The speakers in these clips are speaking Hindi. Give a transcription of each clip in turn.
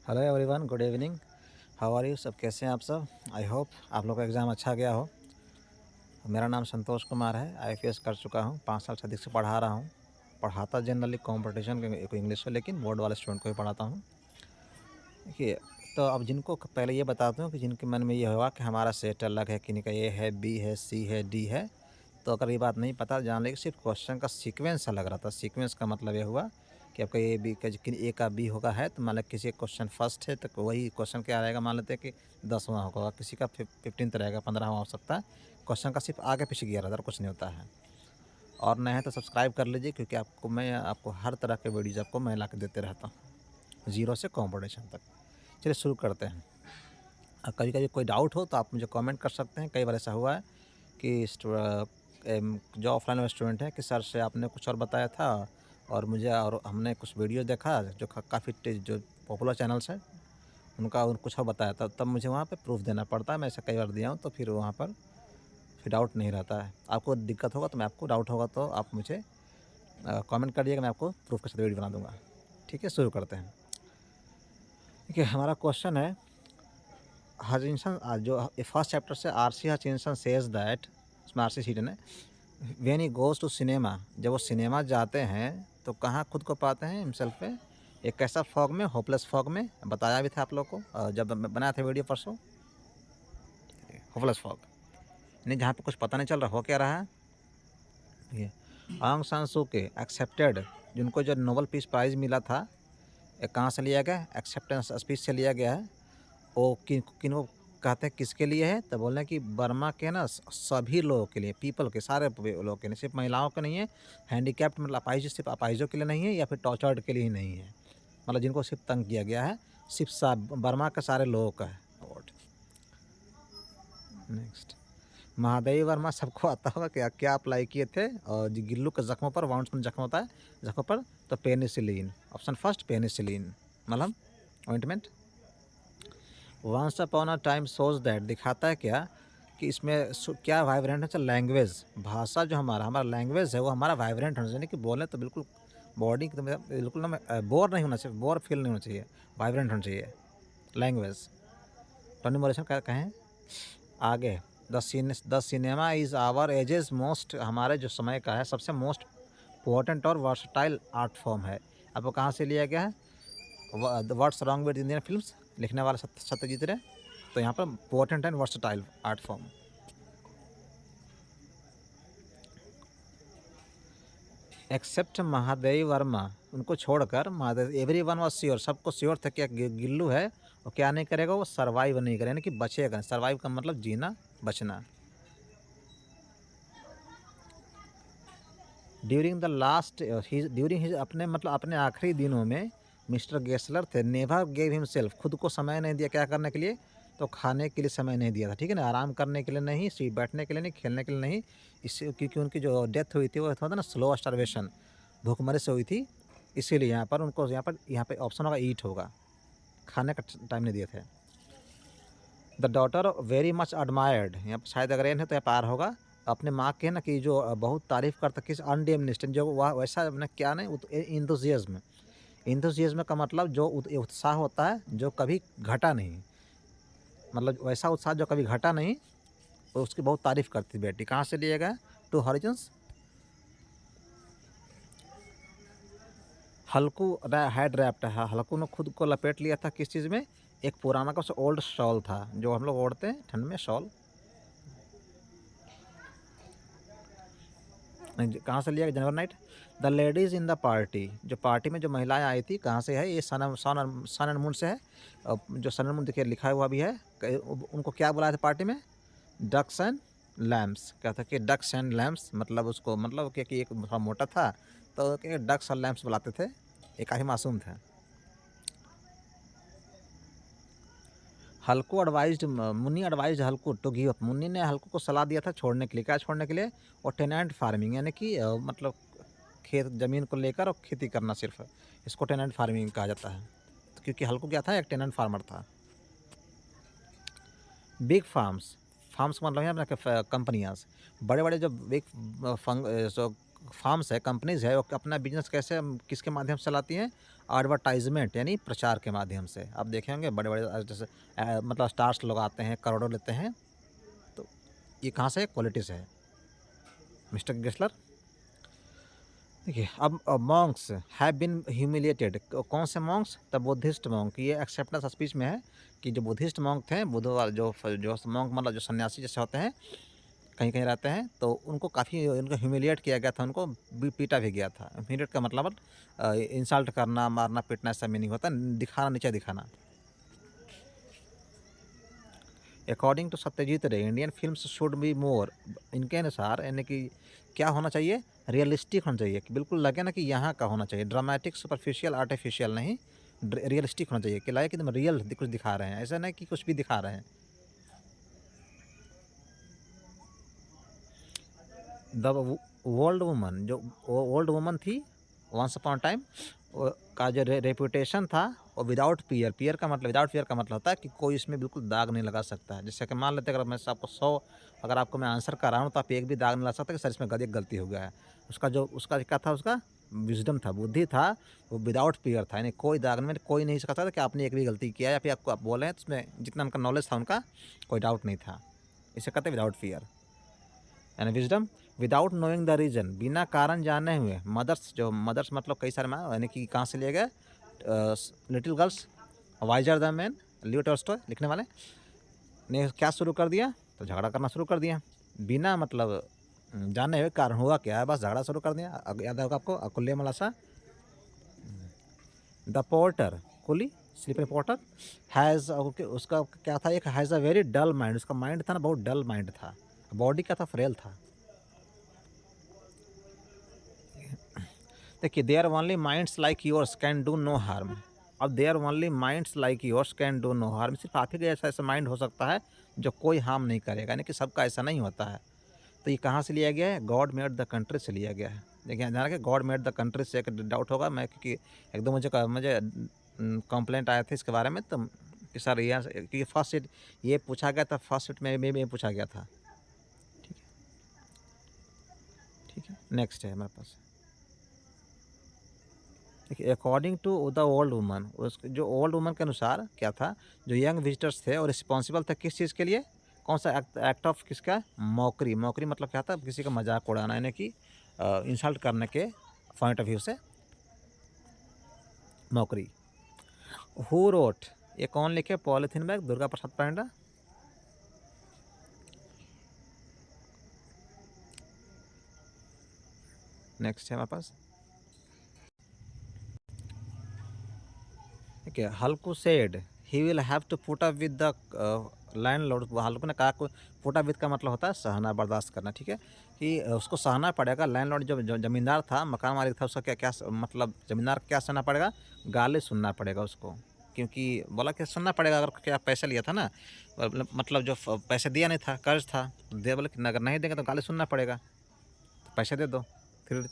Hello everyone, good evening. How are you? सब कैसे हैं आप सब? आई होप आप लोग का एग्ज़ाम अच्छा गया हो। मेरा नाम संतोष कुमार है। आईपीएस कर चुका हूँ। 5 साल से अधिक से पढ़ा रहा हूँ। पढ़ाता जनरली कंपटीशन को इंग्लिश में, लेकिन बोर्ड वाले स्टूडेंट को ही पढ़ाता हूँ। देखिए, तो अब जिनको पहले ये बताता हूँ कि जिनके मन में ये हुआ कि हमारा सेट अलग है, किन्हीं का ए है, बी है, सी है, डी है, तो अगर ये बात नहीं पता, जान लें कि सिर्फ क्वेश्चन का सीक्वेंस अलग रहता है। सीक्वेंस का मतलब ये हुआ कि आपका ए बी का ए का बी होगा है, तो मान लो किसी क्वेश्चन फर्स्ट है तो वही क्वेश्चन क्या रहेगा, मान लेते हैं कि 10वां होगा, किसी का 15th रहेगा, 15वां हो सकता है। क्वेश्चन का सिर्फ आगे पीछे गियर रहता है, कुछ नहीं होता है। और नए हैं तो सब्सक्राइब कर लीजिए, क्योंकि आपको हर तरह के वीडियोज आपको मैं ला के देते रहता हूँ, जीरो से कॉम्पिटिशन तक। चलिए शुरू करते हैं। कभी कभी कोई डाउट हो तो आप मुझे कमेंट कर सकते हैं। कई बार ऐसा हुआ है कि जो ऑफलाइन में स्टूडेंट हैं कि सर से आपने कुछ और बताया था और हमने कुछ वीडियो देखा जो काफ़ी जो पॉपुलर चैनल्स हैं उनका कुछ और बताया था, तब मुझे वहाँ पे प्रूफ देना पड़ता है। मैं ऐसा कई बार दिया हूँ, तो फिर वहाँ पर फिर डाउट नहीं रहता है। आपको दिक्कत होगा तो मैं आपको डाउट होगा तो आप मुझे कमेंट करिएगा, मैं आपको प्रूफ के साथ वीडियो बना दूँगा। ठीक है, शुरू करते हैं। देखिए, हमारा क्वेश्चन है, हचिंसन जो फर्स्ट चैप्टर से आरसी हचिंसन सेज दैट, इसमें आरसी सीटन है, when he goes to cinema, जब वो सिनेमा जाते हैं तो कहाँ खुद को पाते हैं हिमसेल्फ पे? एक कैसा फॉग में, होपलेस फॉग में। बताया भी था आप लोग को जब मैं बनाया था वीडियो परसों। होपलेस फॉग यानी जहाँ पे कुछ पता नहीं चल रहा हो क्या रहा है। ये आंग सान सू के एक्सेप्टेड, जिनको जो नोबेल पीस प्राइज़ मिला था, कहाँ से लिया गया? एक्सेप्टेंस स्पीच से लिया गया है। वो किन को कहते हैं, किसके लिए है? तो बोल रहे हैं कि बर्मा के ना सभी लोगों के लिए, पीपल के सारे लोगों के लिए, सिर्फ महिलाओं के नहीं है। हैंडीकैप्ड मतलब अपाहिज सिर्फ अपाहिजों के लिए नहीं है, या फिर टॉर्चर्ड के लिए ही नहीं है, मतलब जिनको सिर्फ तंग किया गया है, सिर्फ बर्मा के सारे लोगों का है अवार्ड। नेक्स्ट, महादेवी वर्मा सबको आता होगा क्या क्या अप्लाई किए थे और गिल्लू के जख्मों पर, वाउंड्स में जख्म होता है, जख्मों पर, तो पेनिसिलिन। ऑप्शन फर्स्ट पेनिसिलिन, मलहम, ointment. Once upon a time shows that, दिखाता है क्या कि इसमें क्या वाइब्रेंट है? लैंग्वेज, भाषा जो हमारा लैंग्वेज है वो हमारा वाइब्रेंट होना चाहिए, कि बोले तो बिल्कुल बॉडी की बिल्कुल ना बोर नहीं होना चाहिए, बोर फील नहीं होना चाहिए, वाइब्रेंट होना चाहिए लैंग्वेज। टोनी मोरिसन क्या कहें आगे? The cinema is our ages most, हमारे जो समय का है सबसे मोस्ट इम्पोर्टेंट और वर्सटाइल आर्ट फॉर्म है। आपको कहाँ से लिया गया है? What's wrong with Indian films, लिखने वाला सत्यजीत रे। तो यहाँ पर important and versatile art form. Except Mahadevi Verma, उनको छोड़कर Mahadev, every one was sure, सबको श्योर था कि गिल्लू है और क्या नहीं करेगा, वो सर्वाइव नहीं करेगा, यानी कि बचेगा। सर्वाइव का मतलब जीना, बचना। ड्यूरिंग हिज अपने मतलब अपने आखिरी दिनों में मिस्टर गेसलर थे, नेवर गेव हिमसेल्फ, खुद को समय नहीं दिया क्या करने के लिए? तो खाने के लिए समय नहीं दिया था, ठीक है ना, आराम करने के लिए नहीं, सीट बैठने के लिए नहीं, खेलने के लिए नहीं। इससे क्योंकि उनकी जो डेथ हुई थी वो था ना स्लो स्टार्वेशन, भूखमरी से हुई थी, इसीलिए यहाँ पर ऑप्शन होगा ईट होगा, खाने का टाइम नहीं दिए थे। The daughter very much admired, यहाँ पर शायद अगर एन है तो यहाँ पार होगा। अपने माँ के ना कि जो बहुत तारीफ़ करता, किस अनडिमिनिस्ड, जो वह वैसा ना क्या नहीं, इंथुजियाज्म। इंथुजियाज्म का मतलब जो उत्साह होता है जो कभी घटा नहीं, मतलब वैसा उत्साह जो कभी घटा नहीं, और उसकी बहुत तारीफ़ करती बेटी। कहाँ से लिया गया? Two horizons. Halku had wrapped है, हल्कू ने खुद को लपेट लिया था किस चीज़ में? एक पुराना का ओल्ड शॉल था जो हम लोग ओढ़ते हैं ठंड में, शॉल। कहाँ से लिया गया? जनवरी night. The ladies in the party, जो पार्टी में जो महिलाएं आई थी, कहाँ से है? ये सन एंड मून से है। जो सन एंड मून देखिए लिखा हुआ भी है। उनको क्या बुलाया था पार्टी में? Ducks and lamps. क्या था कि डक्स एंड लैम्प्स, मतलब उसको मतलब क्या कि एक थोड़ा मोटा था तो डक्स और लैम्प्स बुलाते थे, ये काफ़ी मासूम थे। हल्कू advised, Munni advised Halku to give up, Munni ने हल्कू को सलाह दिया था छोड़ने के लिए। क्या छोड़ने के लिए? और टेनेंट फार्मिंग, यानी कि मतलब खेत ज़मीन को लेकर और खेती करना सिर्फ, इसको टेनेंट फार्मिंग कहा जाता है। तो क्योंकि हल्कू क्या था? एक टेनेंट फार्मर था। बिग फार्म्स, फार्म्स का मतलब है अपना कंपनियाँ, बड़े बड़े जो बिग जो फार्म्स है, कंपनीज़ है, वो अपना बिज़नेस कैसे किसके माध्यम से चलाती हैं? एडवर्टाइज़मेंट यानी प्रचार के माध्यम से। आप देखे होंगे बड़े-बड़े जैसे मतलब स्टार्स लोग आते हैं, करोड़ों लेते हैं, तो ये कहाँ से है? क्वालिटी से है। मिस्टर गेस्लर देखिए, अब मॉन्क्स हैव बीन ह्यूमिलिएटेड। कौन से मॉन्क्स? The Buddhist monk. ये एक्सेप्टेंस स्पीच में है कि जो बुद्धिस्ट मॉन्क थे, बुद्ध वाले जो मॉन्क मतलब जो सन्यासी जैसे होते हैं, कहीं-कहीं रहते हैं, तो उनको काफ़ी उनको ह्यूमिलिएट किया गया था, उनको पीटा भी गया था। ह्यूमिलिएट का मतलब इंसल्ट करना, मारना, पीटना ऐसा मीनिंग होता है, दिखाना, नीचे दिखाना। अकॉर्डिंग टू सत्यजीत रे, Indian films should be more, इनके अनुसार यानी कि क्या होना चाहिए? रियलिस्टिक होना चाहिए, कि बिल्कुल लगे ना कि यहाँ का होना चाहिए, ड्रामेटिक, सुपरफिशियल, आर्टिफिशियल नहीं, रियलिस्टिक होना चाहिए, कि लगे कि तुम रियल कुछ दिखा रहे हैं, ऐसा नहीं कि कुछ भी दिखा रहे हैं। द ओल्ड वुमन, जो ओल्ड वुमन थी वंस अपॉन टाइम, का जो रेपुटेशन था वो विदाउट पियर, विदाउट पियर का मतलब होता है कि कोई इसमें बिल्कुल दाग नहीं लगा सकता है। जैसे कि मान लेते हैं, अगर मैं आपको 100 अगर आपको मैं आंसर कर रहा हूँ, तो आप एक भी दाग नहीं लगा सकते कि सर इसमें एक गलती हो गया है। उसका क्या था, उसका विजडम था, बुद्धि था, वो विदाउट पियर था, यानी कोई दाग में कोई नहीं सकता था कि आपने एक भी गलती किया है, या फिर आपको आप बोले हैं तो उसमें जितना उनका नॉलेज था, उनका कोई डाउट नहीं था। इसे कहते हैं विदाउट फियर यानी wisdom. Without knowing the reason, बिना कारण जाने हुए। मदर्स मतलब कई सारे माँ, यानी कि कहाँ से लिए गए? Little girls visor the man, Leo Tolstoy लिखने वाले ने क्या शुरू कर दिया? तो झगड़ा करना शुरू कर दिया, बिना मतलब जाने हुए। कारण हुआ क्या है? बस झगड़ा शुरू कर दिया। याद होगा आपको अकुल्य मलासा। द पोर्टर, कुली, स्लीपिंग पोर्टर हैज़, उसका क्या था? एक has a very dull mind, उसका माइंड था ना, बहुत डल माइंड था। बॉडी का था, फ्रेल था। देखिए, there only minds like yours can do no harm. अब there only minds like yours can do no harm, सिर्फ आप ही का ऐसा माइंड हो सकता है जो कोई हार्म नहीं करेगा, यानी कि सबका ऐसा नहीं होता है। तो ये कहाँ से लिया गया है? गॉड मेड द कंट्री से लिया गया है। देखिए, ध्यान रखिए, गॉड मेड द कंट्री से एक डाउट होगा, मैं क्योंकि एकदम मुझे कंप्लेंट आया था इसके बारे में, तो कि सर ये क्योंकि फर्स्ट सीट ये पूछा गया था, फर्स्ट सीट में ये पूछा गया था। ठीक है, ठीक है, नेक्स्ट है हमारे पास। देखिए, according to the old woman, उस जो ओल्ड वुमन के अनुसार क्या था? जो यंग विजिटर्स थे और रिस्पॉन्सिबल थे किस चीज़ के लिए? कौन सा एक्ट ऑफ किसका? मॉकरी। मॉकरी मतलब क्या था? किसी का मजाक उड़ाना, यानी कि इंसल्ट करने के पॉइंट ऑफ व्यू से मॉकरी। हु रोट, ये कौन लिखे? Polythene bag, Durga Prasad Panda. Next है हमारे पास। ठीक है, Halku said he will have to put up with the landlord. Halku ने कहा, पुट अप विद का मतलब होता है सहना, बर्दाश्त करना। ठीक है, कि उसको सहना पड़ेगा। लैंडलॉर्ड जो जमींदार था, मकान मालिक था, उसका क्या क्या मतलब जमींदार क्या सहना पड़ेगा? गाली सुनना पड़ेगा उसको, क्योंकि बोला कि सुनना पड़ेगा, अगर क्या पैसा लिया था ना, मतलब जो पैसे दिया नहीं था, कर्ज था, तो दे बोले कि अगर नहीं देंगे तो गाली सुनना पड़ेगा, तो पैसे दे दो। फिर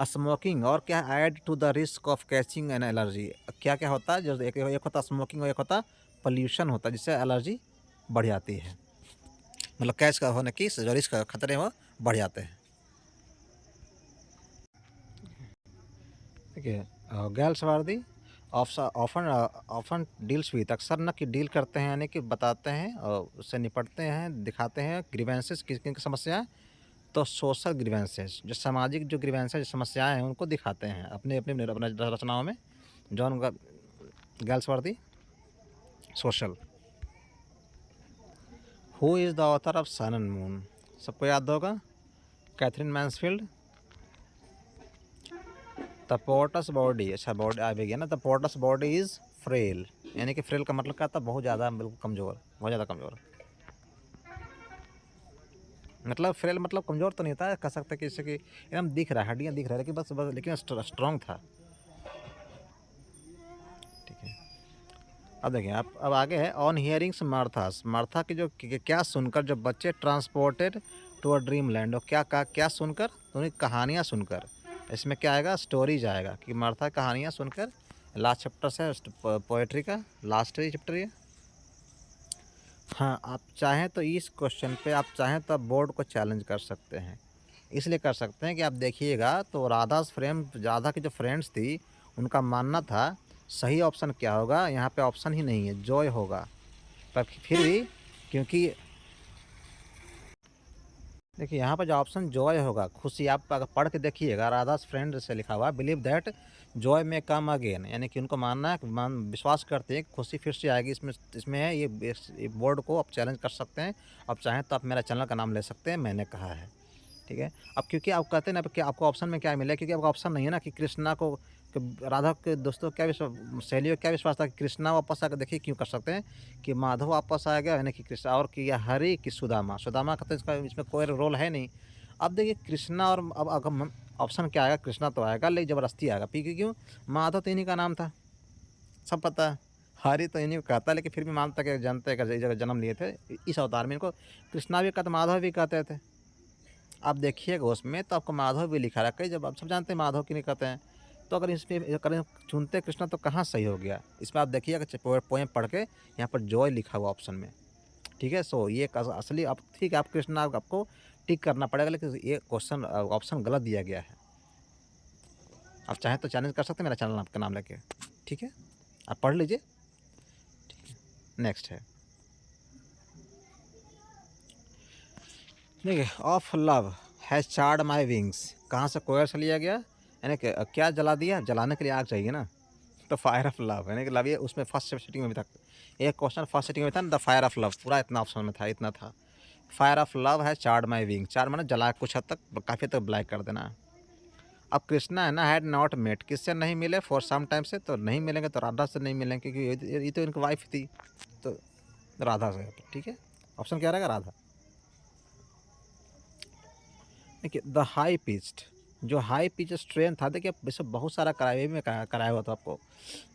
स्मोकिंग, और क्या? Add to the risk of catching an allergy. क्या क्या होता है? जो एक होता स्मोकिंग और एक होता पोल्यूशन होता है, जिससे एलर्जी बढ़ जाती है, मतलब कैच का होने की जो रिस्क खतरे वो बढ़ जाते हैं। ठीक है, गर्ल्स वर्दी ऑफन ऑफन डील्स विथ, अक्सर न कि डील करते हैं, यानी कि बताते हैं और उससे निपटते हैं, दिखाते हैं। ग्रीवेंसेस, किस किन की समस्याएं? तो सोशल ग्रीवेंसेस, जो सामाजिक जो ग्रीवेंसेस, जो समस्याएं हैं, उनको दिखाते हैं अपने अपने अपने रचनाओं में। John Galsworthy, social. Who is the author of sun and moon? सबको याद होगा, Katherine Mansfield. The poet's body, अच्छा बॉडी आ भी गया ना। The poet's body is frail, यानी कि फ्रेल का मतलब क्या था? बहुत ज़्यादा, बिल्कुल कमज़ोर, बहुत ज़्यादा कमज़ोर। मतलब फ्रेल मतलब कमज़ोर तो नहीं था, कह सकते कि जैसे कि एकदम दिख रहा है, हड्डियाँ दिख रहा है, लेकिन बस लेकिन स्ट्रॉन्ग था। ठीक है, अब देखिए आप, अब आगे है ऑन हियरिंग्स मार्थास। मार्था की जो क्या सुनकर जो बच्चे transported to a dream land, और क्या सुनकर? तो उन्हें कहानियाँ सुनकर। इसमें क्या आएगा? स्टोरीज आएगा, कि मार्था कहानियाँ सुनकर। लास्ट चैप्टर से पोएट्री का लास्ट ही चैप्टर ये। हाँ, आप चाहें तो इस क्वेश्चन पे आप चाहें तो आप बोर्ड को चैलेंज कर सकते हैं, इसलिए कर सकते हैं कि आप देखिएगा तो राधा की जो फ्रेंड्स थी, उनका मानना था सही ऑप्शन क्या होगा, यहाँ पे ऑप्शन ही नहीं है, जॉय होगा। पर फिर भी क्योंकि देखिए यहाँ पर जो ऑप्शन जॉय होगा, खुशी, आप अगर पढ़ के देखिएगा, राधास फ्रेंड से लिखा हुआ बिलीव दैट जॉय में कम अगेन, यानी कि उनको मानना है, विश्वास करते हैं कि खुशी फिर से आएगी। इसमें है ये बोर्ड को आप चैलेंज कर सकते हैं। आप चाहें तो आप मेरा चैनल का नाम ले सकते हैं, मैंने कहा है, ठीक है। अब क्योंकि आप कहते हैं ना कि आपको ऑप्शन में क्या मिला, क्योंकि आपका ऑप्शन नहीं है ना कि कृष्णा को राधा के दोस्तों क्या सहेलियों क्या विश्वास था कि कृष्णा वापस आकर, देखिए क्यों कर सकते हैं कि माधव वापस आ गया, यानी कि कृष्णा, और कि हरि कि सुदामा का तो इसमें कोई रोल है नहीं। अब देखिए कृष्णा और अब अगर ऑप्शन क्या आएगा, कृष्णा तो आएगा लेकिन ज़बरदस्ती आएगा, क्यों, माधव तो इन्हीं का नाम था, सब पता है। हरि तो इन्हीं को कहता है, लेकिन फिर भी मानता कि जानते हैं कि जगह जन्म लिए थे इस अवतार में, इनको कृष्णा भी कहते, माधव भी कहते थे। आप देखिएगा उसमें तो आपको माधव भी लिखा रखा है, जब आप सब जानते हैं माधव क्यों नहीं कहते हैं, तो अगर इसमें करें चुनते कृष्णा तो कहाँ सही हो गया। इसमें आप देखिएगा पोएम पढ़ के, यहाँ पर जॉय लिखा हुआ ऑप्शन में, ठीक है। सो ये असली, आप ठीक है, आप कृष्णा आपको टिक करना पड़ेगा, लेकिन ये क्वेश्चन ऑप्शन गलत दिया गया है। आप चाहें तो चैलेंज कर सकते हैं मेरा चैनल आपका नाम लेके, ठीक है, आप पढ़ लीजिए, ठीक है। नेक्स्ट है, देखिए, of love has charred my wings, कहाँ से कोयर से लिया गया, यानी कि क्या जला दिया, जलाने के लिए आग चाहिए ना, तो फायर ऑफ लव, यानी कि लव, ये उसमें फर्स्ट सिटिंग में भी था, एक क्वेश्चन फर्स्ट सिटिंग में था ना, द फायर ऑफ लव, पूरा इतना ऑप्शन में था, इतना था। फायर ऑफ लव है चार्ड माई विंग, चार मैंने जला कुछ हद तक, काफ़ी तक ब्लैक कर देना। अब कृष्णा है ना, हैड नॉट मेट, किससे नहीं मिले, फॉर सम टाइम से, तो नहीं मिलेंगे तो राधा से नहीं मिलेंगे, क्योंकि ये तो इनकी वाइफ थी, तो राधा से, ठीक है। ऑप्शन क्या रहेगा, राधा। देखिए द हाई पिच्ड, जो हाई पिच स्ट्रेन था, देखिए वैसे बहुत सारा कराया में कराया हुआ था आपको,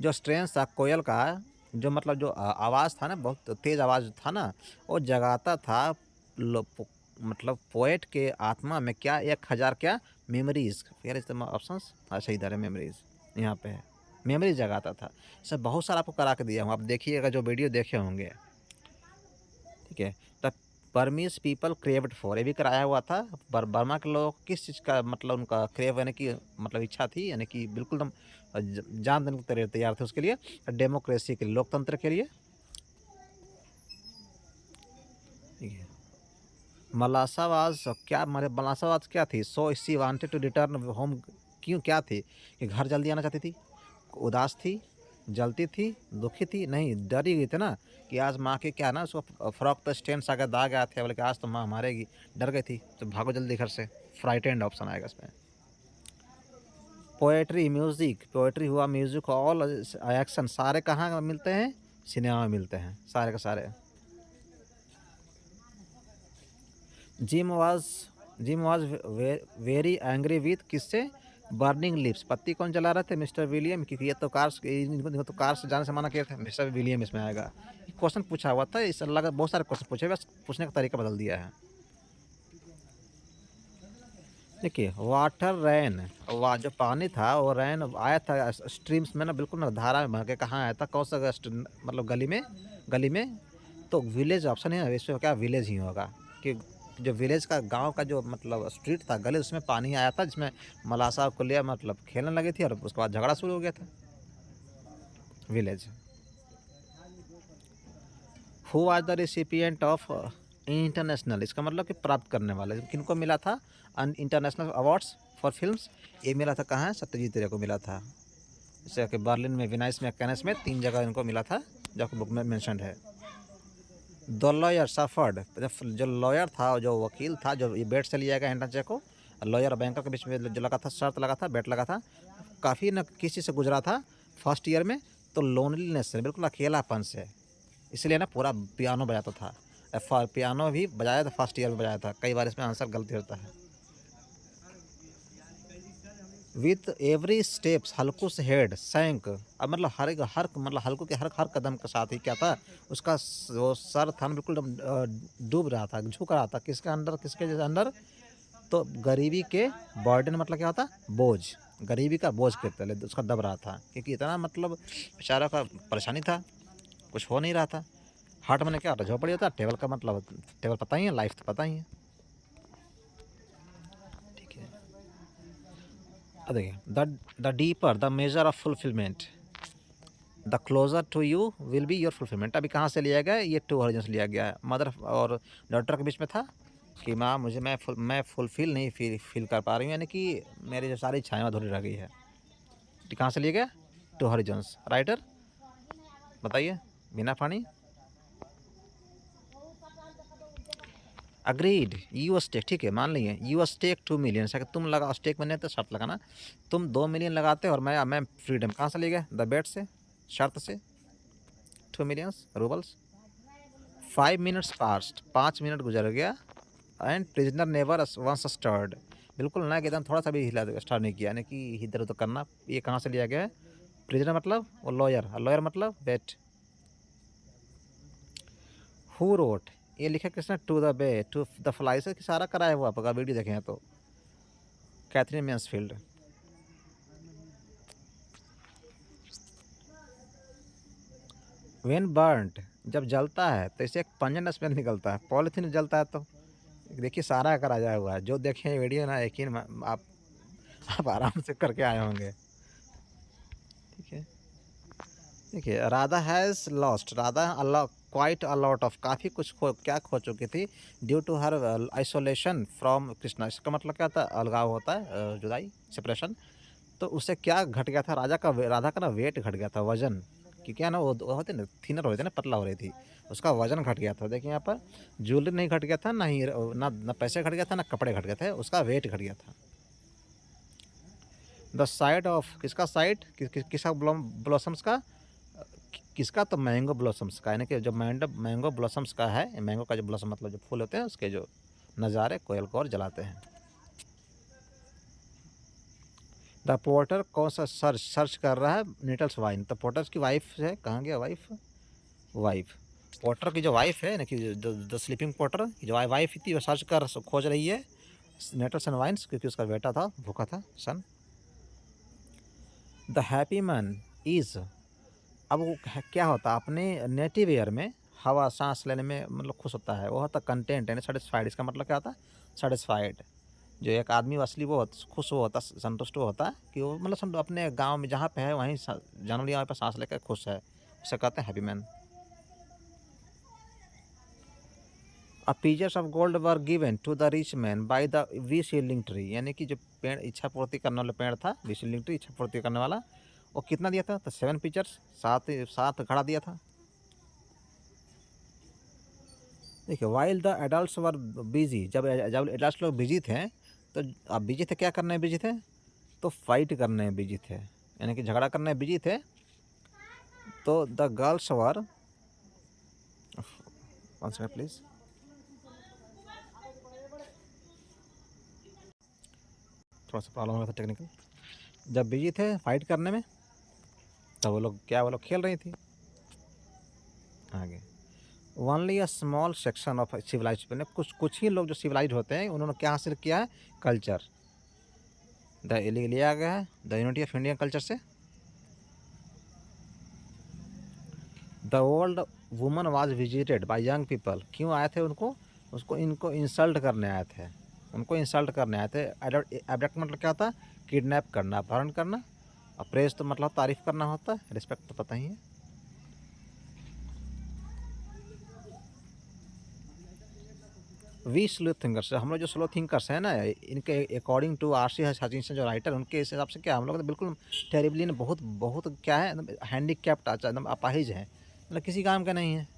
जो स्ट्रेन था कोयल का, जो मतलब जो आवाज़ था ना, बहुत तेज़ आवाज़ था ना, वो जगाता था मतलब पोएट के आत्मा में क्या, 1000 क्या मेमोरीज, यार इस ऑप्शन अच्छा इधर है, मेमोरीज यहाँ पे है, मेमोरीज जगाता था। सब बहुत सारा आपको करा के दिया हूँ, आप देखिएगा जो वीडियो देखे होंगे, ठीक है। The Burmese people craved for, ये भी कराया हुआ था। बर्मा के लोग किस चीज़ का मतलब उनका क्रेव, यानी कि मतलब इच्छा थी, यानी कि बिल्कुल एकदम जान देने को तैयार थे उसके लिए, डेमोक्रेसी के लिए, लोकतंत्र के लिए, ठीक है। मलासावाज क्या, मलासावाज क्या थी, सो सी वांटेड टू रिटर्न होम, क्यों क्या थी कि घर जल्दी आना चाहती थी, उदास थी, जलती थी, दुखी थी, नहीं डरी गई थी ना, कि आज माँ के क्या ना, उसको फ्रॉक पर स्टेन्स आ गए, दाग आए थे, बोले कि आज तो माँ मारेगी, डर गई थी, तो भागो जल्दी घर से, फ्राइटेंड ऑप्शन आएगा इसमें। पोएट्री म्यूज़िक, पोएट्री हुआ, म्यूज़िक, ऑल एक्शन, सारे कहाँ मिलते हैं, सिनेमा में मिलते हैं सारे के सारे। Gym was gym was very angry with, किससे, बर्निंग लिप्स, पत्ती कौन जला रहे थे, मिस्टर विलियम, क्योंकि ये तो इनको तो कार से जाने से मना किया था, मिस्टर विलियम इसमें आएगा। क्वेश्चन पूछा हुआ था, इस अल्लाह का बहुत सारे क्वेश्चन पूछे, बस पूछने का तरीका बदल दिया है। देखिए वाटर रैन, जो पानी था वो रैन आया था स्ट्रीम्स में ना, बिल्कुल ना, धारा में बह के, कहाँ आया था, कौन सा मतलब गली में, तो विलेज ऑप्शन है, इसमें क्या विलेज ही होगा, कि जो विलेज का गांव का जो मतलब स्ट्रीट था, गली, उसमें पानी आया था, जिसमें मलासा को लिया, मतलब खेलने लगी थी, और उसके बाद झगड़ा शुरू हो गया था, village. Who are the recipient of international, इसका मतलब कि प्राप्त करने वाले, किनको मिला था इंटरनेशनल अवार्ड्स फॉर फिल्म्स, ये मिला था कहाँ, सत्यजीत रे को मिला था, जैसे कि बर्लिन में, विनाइस में, कैनस में, 3 जगह इनको मिला था, जो आपको बुक में मेंशन्ड है। द लॉयर सफर्ड, जो लॉयर था, जो वकील था, जो ये बेट से लिया गया एंटरचे को, लॉयर और बैंकर के बीच में जो लगा था, शर्त लगा था, बेट लगा था, काफ़ी न किसी से गुजरा था फर्स्ट ईयर में, तो लोनलीनेस से, बिल्कुल अकेलापन से, इसलिए ना पूरा पियानो बजाता था, पियानो भी बजाया था, फर्स्ट ईयर में बजाया था, कई बार इसमें आंसर गलती होता है। विथ एवरी स्टेप्स हल्कू से हेड सैंक, अब मतलब हर मतलब हल्कू के हर कदम के साथ ही क्या था, उसका वो सर था ना, बिल्कुल डूब रहा था, झुक रहा था, किसके अंदर, किसके जैसे अंदर, तो गरीबी के बर्डन, मतलब क्या होता, बोझ, गरीबी का बोझ के तले उसका दब रहा था, क्योंकि इतना मतलब बेचारा का परेशानी था, कुछ हो नहीं रहा था। हार्ट में क्या होता, झोपड़ी होता, टेबल का मतलब, टेबल पता ही है, लाइफ तो पता ही है। अब देखिए, the deeper the measure of fulfilment, the closer to you will be your fulfilment. अभी कहाँ से लिया गया है? ये टू हॉरिजन से लिया गया है। मदर और डॉटर के बीच में था कि माँ मुझे मैं फुलफिल नहीं फील कर पा रही हूँ, यानी कि मेरी जो सारी इच्छाएं अधूरी रह गई है। कहाँ से लिया गया? To horizons. राइटर बताइए बिना पानी। अग्रीड, यू स्टेक, ठीक है मान लिए यू स्टेक 2 मिलियन। तुम लगा स्टेक मैंने तो शर्त लगाना, तुम 2 मिलियन लगाते और मैं फ्रीडम। कहाँ से ले गया? द बेट से, शर्त से 2 millions roubles. 5 minutes past, 5 minute गुजर गया and prisoner never once stirred, बिल्कुल ना कि एकदम थोड़ा सा भी हिला स्टार्ट नहीं किया, यानी कि इधर उधर करना। ये कहाँ से लिया गया है? प्रिजनर मतलब वो लॉयर, लॉयर मतलब बेट। हु रोट, ये लिखा किसने? To the bay to the fly से सारा कराया हुआ, आपका वीडियो देखे हैं तो। Catherine Mansfield. व्हेन बर्न्ड, जब जलता है तो इसे एक पंजन स्मेल निकलता है। पॉलीथीन जलता है तो देखिए सारा कराया हुआ है। जो देखें वीडियो ना, यकीन आप आराम से करके आए होंगे। ठीक है, देखिए Radha has lost, Radha quite a lot of, काफ़ी कुछ क्या खो चुकी थी due to her isolation from Krishna. इसका मतलब क्या था? अलगाव होता है, जुदाई, सेपरेशन। तो उससे क्या घट गया था? राधा का ना वेट घट गया था, वजन। क्योंकि है ना वो होते ना थिनर हो रहे थे ना, पतला हो रही थी, उसका वजन घट गया था। देखिए यहाँ पर ज्वेलरी नहीं घट गया था, ना ही ना पैसे घट गया था, ना कपड़े घट गए थे, उसका वेट घट गया था। द साइड ऑफ, किसका साइड? किसका ब्लॉसम्स का? किसका? तो मैंगो ब्लॉसम्स का, यानी कि जो मैंगो ब्लॉसम्स का है, मैंगो का जो ब्लॉसम मतलब जो फूल होते हैं उसके जो नज़ारे कोयल को और जलाते हैं। द पोर्टर कौन सा सर्च कर रहा है? नीटल्स वाइन। तो पोर्टर की वाइफ है, कहाँ गया वाइफ? वाइफ, पोर्टर की जो वाइफ है ना, कि द स्लीपिंग पोर्टर की जो वाइफ थी वो सर्च कर खोज रही है नेटल्स एंड वाइन्स, क्योंकि उसका बेटा था, भूखा था, सन। द हैप्पी मैन इज़, अब वो क्या होता है अपने नेटिव एयर में हवा सांस लेने में मतलब खुश होता है, वो होता कंटेंट यानी सेटिस्फाइड। इसका मतलब क्या होता है? सेटिस्फाइड। जो एक आदमी असली वो खुश वो होता, संतुष्ट वो होता है कि वो मतलब अपने गांव में जहाँ पे है वहीं जानवर यहाँ पर सांस लेकर खुश है, उसे कहते हैं happy man. A pieces of gold were given to the rich man by the wish yielding tree, यानी कि जो पेड़ इच्छा पूर्ति करने वाला पेड़ था, विश यील्डिंग ट्री, इच्छा पूर्ति करने वाला, वो कितना दिया था? तो 7 पिक्चर्स, 7 घड़ा दिया था। देखिए while the adults were busy, जब एडल्ट लोग बिजी थे, तो अब बिजी थे, क्या करने बिजी थे? तो फाइट करने में बिजी थे, यानी कि झगड़ा करने में बिजी थे। तो the girls were, one second please, थोड़ा सा प्रॉब्लम हो रहा था टेक्निकल। जब बिजी थे फाइट करने में, तो वो लोग खेल रही थी। आगे, only a small section of civilise, कुछ ही लोग जो सिविलाइज होते हैं उन्होंने क्या हासिल किया है? कल्चर। लिया गया है the unity of Indian culture से। The old woman was visited by young people, क्यों आए थे इनको इंसल्ट करने आए थे, उनको इंसल्ट करने आए थे। एब्डक्ट मतलब क्या होता है? किडनैप करना, अपहरण करना। और प्रेज तो मतलब तारीफ करना होता है, रिस्पेक्ट तो पता ही है। वी स्लो थिंकर्स, हम लोग जो स्लो थिंकर्स हैं ना, इनके अकॉर्डिंग टू आर.सी. हचिंसन जो राइटर, उनके हिसाब से क्या हम लोग तो बिल्कुल टेरिबली बहुत बहुत क्या है, हैंडीकैप्ट, एकदम अपाहिज है, मतलब किसी काम का नहीं है।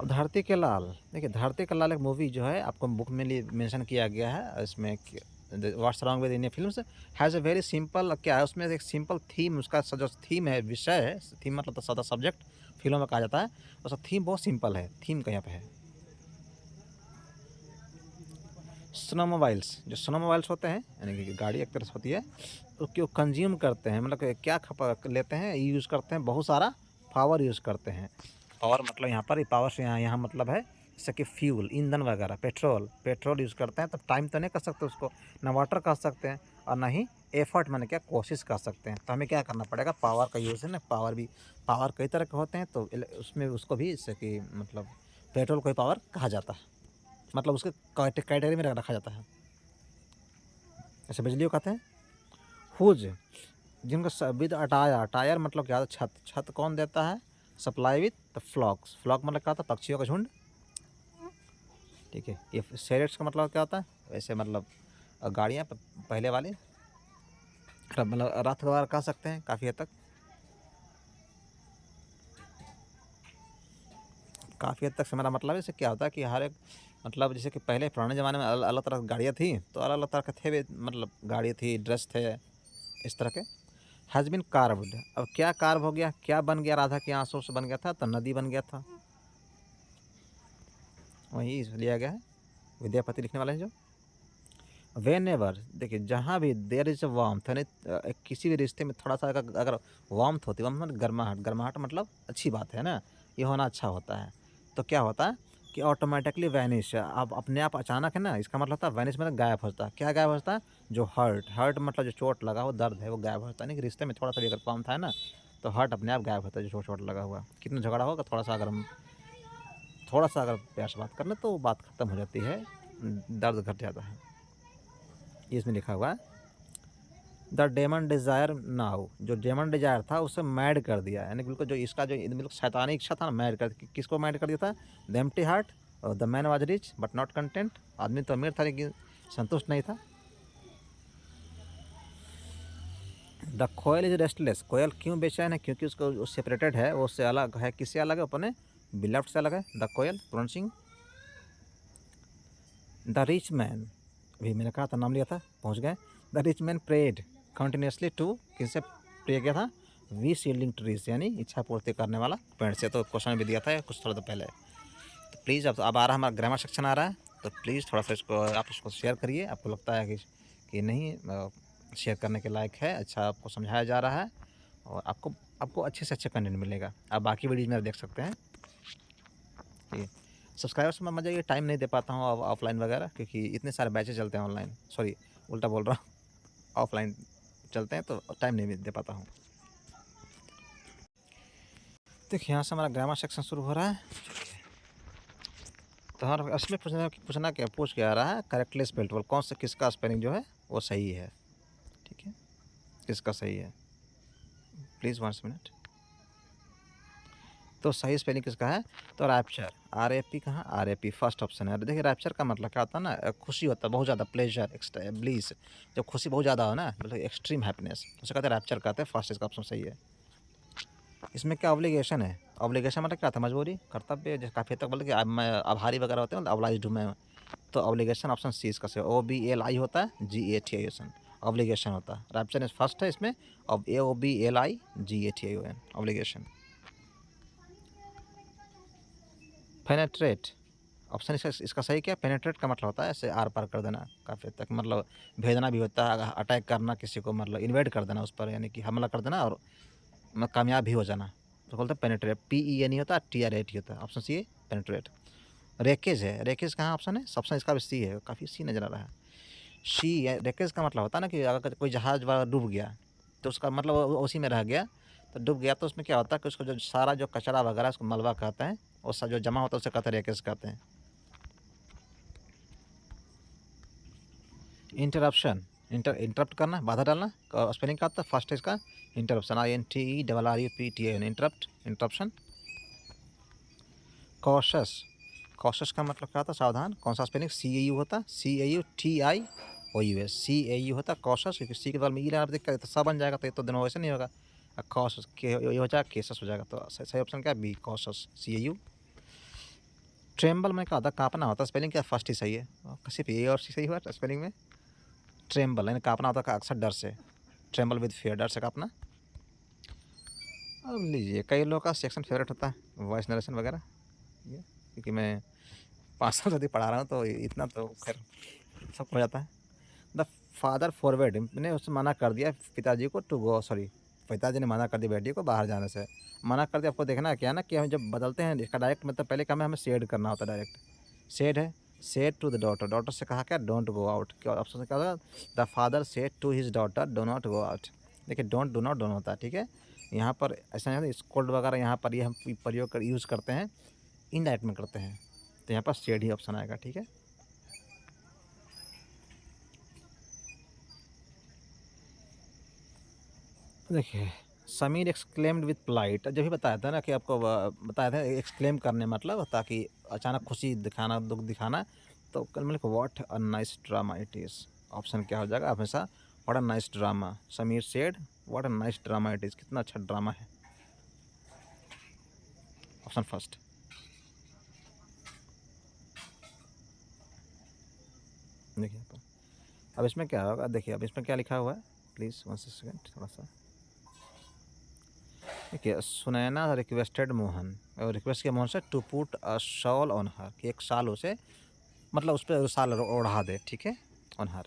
अब धरती के लाल, देखिए धरती का लाल एक मूवी जो है आपको बुक में मेंशन किया गया है, इसमें what's wrong with Indian films has a very simple, क्या है उसमें एक सिंपल थीम, उसका जो थीम है, विषय है, थीम मतलब सदा सब्जेक्ट फिल्मों में कहा जाता है, उसका थीम बहुत सिंपल है। थीम कहाँ पे है? स्नोमोबाइल्स, जो स्नोमोबाइल्स होते हैं यानी कि गाड़ी एक तरह से होती है, उसको कंज्यूम करते हैं, मतलब क्या लेते हैं, यूज़ करते हैं, बहुत सारा पावर यूज़ करते हैं। पावर मतलब यहाँ पर पावर से यहाँ मतलब है जैसे कि फ्यूल, ईंधन वगैरह, पेट्रोल यूज़ करते हैं। तो टाइम तो नहीं कर सकते उसको, ना वाटर कर सकते हैं और ना ही एफर्ट मैंने क्या कोशिश कर सकते हैं। तो हमें क्या करना पड़ेगा? पावर का यूज़ है ना, पावर कई तरह के होते हैं, तो उसमें उसको भी जैसे कि मतलब पेट्रोल को ही पावर कहा जाता है, मतलब उसके कैटेगरी में रखा जाता है। ऐसे बिजली को कहते हैं हुज, जिनका विद अटायर, अटायर मतलब क्या होता है, छत, छत कौन देता है, सप्लाई विद द फ्लॉक्स, फ्लॉक मतलब क्या होता है, पक्षियों का झुंड, ठीक है। ये शेरेट्स का मतलब क्या होता है, वैसे मतलब गाड़ियाँ पहले वाली, मतलब रथ वगैरह कह सकते हैं काफ़ी हद तक, काफ़ी हद तक से मेरा मतलब इससे क्या होता है कि हर एक, मतलब जैसे कि पहले पुराने ज़माने में अलग अलग तरह की गाड़ियाँ थी, तो अलग अलग तरह के थे, मतलब गाड़ी थी, ड्रेस थे, इस तरह के। हैज़ बिन कार्व्ड, अब क्या कार्व हो गया, क्या बन गया, राधा के आंसू से बन गया था, तो नदी बन गया था, वही लिया गया है, विद्यापति लिखने वाले हैं जो। वेन एवर, देखिए जहाँ भी देयर इज़ अ वार्मथ, यानी किसी भी रिश्ते में थोड़ा सा अगर वार्मथ होती है, वार्मथ मतलब गर्माहट, गर्माहट मतलब अच्छी बात है ना, ये होना अच्छा होता है, तो क्या होता है कि ऑटोमेटिकली वैनिश, अब अपने आप अचानक है ना, इसका मतलब होता है वैनिश मतलब गायब होता है, क्या गायब होता है, जो हर्ट, हर्ट मतलब जो चोट लगा हो, दर्द है, वो गायब होता है, नहीं कि रिश्ते में थोड़ा सा भी अगर वार्मथ है ना, तो हर्ट अपने आप गायब होता है, जो चोट लगा हुआ, कितना झगड़ा होगा, थोड़ा सा अगर हम थोड़ा सा अगर प्यार से बात कर लें तो बात खत्म हो जाती है, दर्द घट जाता है। ये इसमें लिखा हुआ है, द डेमन डिज़ायर नाउ, जो डेमन डिज़ायर था उसे मैड कर दिया, यानी बिल्कुल जो इसका जो बिल्कुल शैतानी इच्छा था ना, मैड कर, किसको मैड कर दिया था, द एम्प्टी हार्ट, और the man was rich but not content, आदमी तो अमीर था लेकिन संतुष्ट नहीं था। द कोयल इज रेस्टलेस, कोयल क्यों बेचैन है, क्योंकि उसको सेपरेटेड है, वो उससे अलग है, किससे अलग है, अपने बिलव्ड से अलग है, the koel pronouncing. The rich man, अभी मैंने कहा था, नाम लिया था, पहुंच गए। The rich man prayed continuously to, किससे प्रे किया था, वी सील्डिंग ट्रीज, यानी इच्छा पूर्ति करने वाला पेड़ से, तो क्वेश्चन भी दिया था कुछ थोड़ा तो पहले। तो प्लीज़ अब आ रहा है हमारा ग्रामर सेक्शन आ रहा है, तो प्लीज़ थोड़ा सा इसको आप इसको शेयर करिए, आपको लगता है कि नहीं शेयर करने के लायक है, अच्छा आपको समझाया जा रहा है, और आपको आपको अच्छे से अच्छे कंटेंट मिलेगा, आप बाकी वीडियोज में देख सकते हैं। कि सब्सक्राइबर्स में मज़ा, ये टाइम नहीं दे पाता हूँ ऑफलाइन वगैरह, क्योंकि इतने सारे बैचेज चलते हैं ऑनलाइन, सॉरी उल्टा बोल रहा हूँ, ऑफलाइन चलते हैं तो टाइम नहीं दे पाता हूँ। देखिए यहाँ से हमारा ग्रामर सेक्शन शुरू हो रहा है, तो हमारा इसमें पूछ के आ रहा है, करेक्टली स्पेल्ड वर्ड, कौन सा किसका स्पेलिंग जो है वो सही है, ठीक है, किसका सही है, प्लीज़ 1 मिनट। तो सही स्पेलिंग किसका है, तो रैप्चर, RAP कहाँ, RAP फर्स्ट ऑप्शन है। देखिए रैप्चर का मतलब क्या होता है ना, खुशी होता है बहुत ज़्यादा, प्लेजर, एक्स्ट्रा ब्लीस, जब खुशी बहुत ज़्यादा हो ना, मतलब एक्सट्रीम हैप्पीनेस, उसे कहते हैं रैप्चर, कहते हैं, फर्स्ट इसका ऑप्शन सही है। इसमें क्या ऑब्लिगेशन है, ऑब्लिगेशन मतलब क्या था, मजबूरी, कर्तव्य, जैसे काफ़ी हद तक बोलते कि मैं आभारी वगैरह होते हैं, मतलब ऑब्लाइज्ड हूँ मैं, तो ऑब्लिगेशन ऑप्शन सी इसका सही, OBLI होता है, GATION, ऑब्लिगेशन होता है, रैप्चर इज फर्स्ट है इसमें, अब AOBLI GATION, obligation. Penetrate option इसका सही क्या, पेनेट्रेट का मतलब होता है ऐसे आर पार कर देना, काफ़ी हद तक मतलब भेजना भी होता है, अटैक करना किसी को, मतलब इन्वेड कर देना उस पर, यानी कि हमला कर देना और कामयाब भी हो जाना, तो बोलते हैं पेनेट्रेट, PE नहीं होता, TRAT होता है, ऑप्शन सी है पेनेट्रेट। रेकेज है, रेकेज कहाँ ऑप्शन है, ऑप्शन इसका भी सी है, काफ़ी सी नज़र आ रहा है, सी। रेकेज का मतलब होता है ना कि अगर कोई जहाज़ वगैरह डूब गया, तो उसका मतलब वो उसी में रह गया, तो डूब गया, तो उसमें क्या होता है कि उसको जो सारा जो कचरा वगैरह उसको मलबा कहते हैं, और जो जमा होता है उसे कहते हैं रेकेज कहते हैं। इंटरप्शन, इंटरप्ट करना, बाधा डालना, स्पेलिंग का आता है फर्स्ट इसका interruption, INTERRUPTION, interrupt, interruption. Cautious, cautious का मतलब क्या होता है, सावधान, कौन सा स्पेलिंग, CAU होता, CAUTIOUS, CAU होता कॉशस, क्योंकि सी के बगल में ई लगा देख तो सा बन जाएगा, तो ये तो दोनों वैसे नहीं होगा, कॉशस के ये हो जाएगा, केसस हो जाएगा, तो सही ऑप्शन क्या है, बी, कॉशस, CAU। ट्रेम्बल में क्या होता है, कांपना होता है, स्पेलिंग क्या फर्स्ट ही सही है, सिर्फ ए और सी सही हुआ स्पेलिंग में, ट्रेम्बल यानी कांपना होता है अक्सर डर से, ट्रेम्बल विद फियर, डर से कांपना। अब लीजिए कई लोगों का सेक्शन फेवरेट होता है वॉइस नरेशन वगैरह, ये क्योंकि मैं 5 साल से पढ़ा रहा हूँ, तो इतना तो खैर सब हो जाता है। द फादर फॉरवर्ड ने उससे मना कर दिया पिताजी को टू गो, सॉरी पिताजी ने मना कर दिया बेटी को बाहर जाने से, मना कर दिया। आपको देखना है क्या ना कि हम जब बदलते हैं इसका डायरेक्ट मतलब पहले क्या हमें शेड करना होता है, डायरेक्ट शेड है, said to the daughter, daughter से कहा क्या, डोंट गो आउट, क्या ऑप्शन से क्या होगा, the father said to his daughter do not go out. देखिए डोंट डो नॉट दोनों होता है, ठीक है, यहाँ पर ऐसा नहीं, स्कोल्ड वगैरह यहाँ पर ये हम प्रयोग कर यूज़ करते हैं इनडायरेक्ट में करते हैं तो यहाँ पर शेड ही ऑप्शन आएगा। ठीक है, देखिए समीर एक्सक्लेम्ड विथ प्लाइट, जब भी बताया था ना कि आपको बताया था एक्सक्लेम करने मतलब ताकि अचानक खुशी दिखाना दुख दिखाना, तो मतलब what a nice drama it is. Option क्या हो जाएगा हमेशा, what a nice drama. Sameer said what a nice drama it is, कितना अच्छा ड्रामा है। Option first. देखिए यहाँ पर अब इसमें क्या होगा, देखिए अब इसमें क्या लिखा हुआ है, प्लीज़ 1 सेकेंड थोड़ा सा। देखिए सुनैना रिक्वेस्टेड मोहन, और रिक्वेस्ट किया मोहन से to put a shawl on her, कि एक शाल उसे मतलब उस पर शाल ओढ़ा दे। ठीक है, ऑन हर।